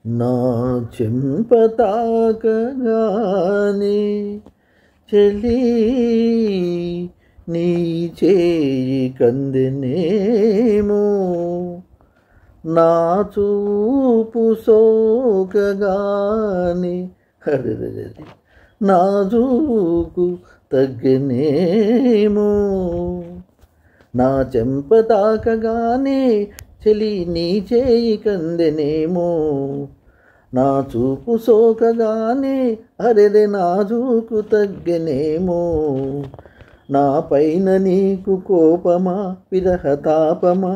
నా చెంప తాకగానే చెలి నీ చేయి కందెనేమో, నా చూపు సోకగానే అరెరెరె నా చూపు తగ్గనేమో, నా చెంప తాకగానే చెలి నీ చేయి కందెనేమో, నా చూపు సోకగానే అరెరె నా చూపు తగ్గనేమో, నా పైన నీకు కోపమా విరహతాపమా,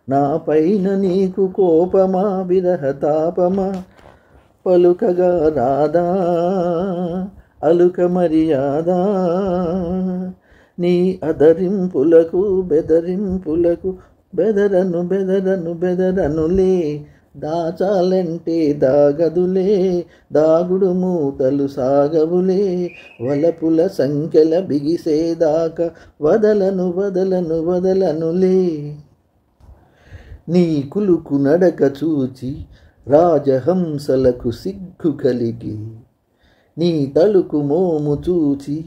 నా పైన నీకు కోపమా విరహతాపమా, పలుకగా రాదా అలుక మర్యాద, నీ అదరింపులకు బెదరింపులకు బెదరను బెదరను బెదరనులే, దాచాలంటే దాగదులే దాగుడు మూతలు సాగవులే, వలపుల సంఖ్యల బిగిసేదాకా వదలను వదలను వదలనులే. నీ కులుకు నడక చూచి రాజహంసలకు సిగ్గు కలిగి, నీ తలుకు మోము చూచి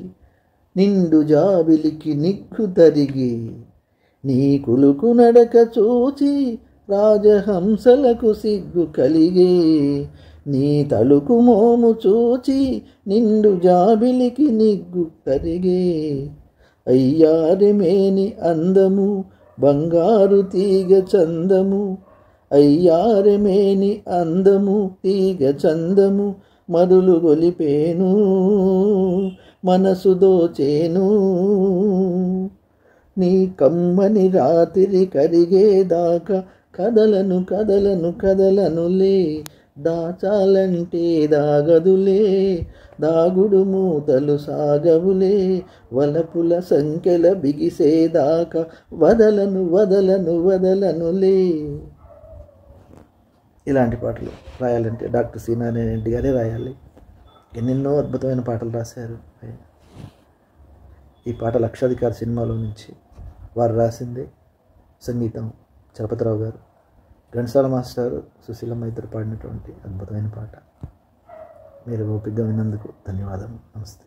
నిండు జాబిలికి నిగ్గు తరిగి, నీ కులుకు నడక చూచి రాజహంసలకు సిగ్గు కలిగే, నీ తలుకు మోము చూచి నిండు జాబిలికి నిగ్గు తరిగే, అయ్యారెమేని అందము బంగారు తీగ చందము, అయ్యారెమేని అందము తీగ చందము, మరులు గొలిపేను మనసు దోచేను, నీ కమ్మని రాత్రి కరిగేదాకా కదలను కదలను కదలనులే, దాచాలంటే దాగదులే దాగుడు మూతలు సాగవులే, వలపుల సంఖ్యల బిగిసేదాకా వదలను వదలను వదలనులే. ఇలాంటి పాటలు రాయాలంటే డాక్టర్ సి నారాయణ రెడ్డి గారే రాయాలి. ఎన్నెన్నో అద్భుతమైన పాటలు రాశారు. ఈ పాట లక్షాధికారి సినిమాలో నుంచి వారు రాసిందే. సంగీతం చలపతిరావు గారు, ఘంటసాల మాస్టర్, సుశీలమ్మ ఇద్దరు పాడినటువంటి అద్భుతమైన పాట. మీరు ఓపికగా విన్నందుకు ధన్యవాదాలు. నమస్తే.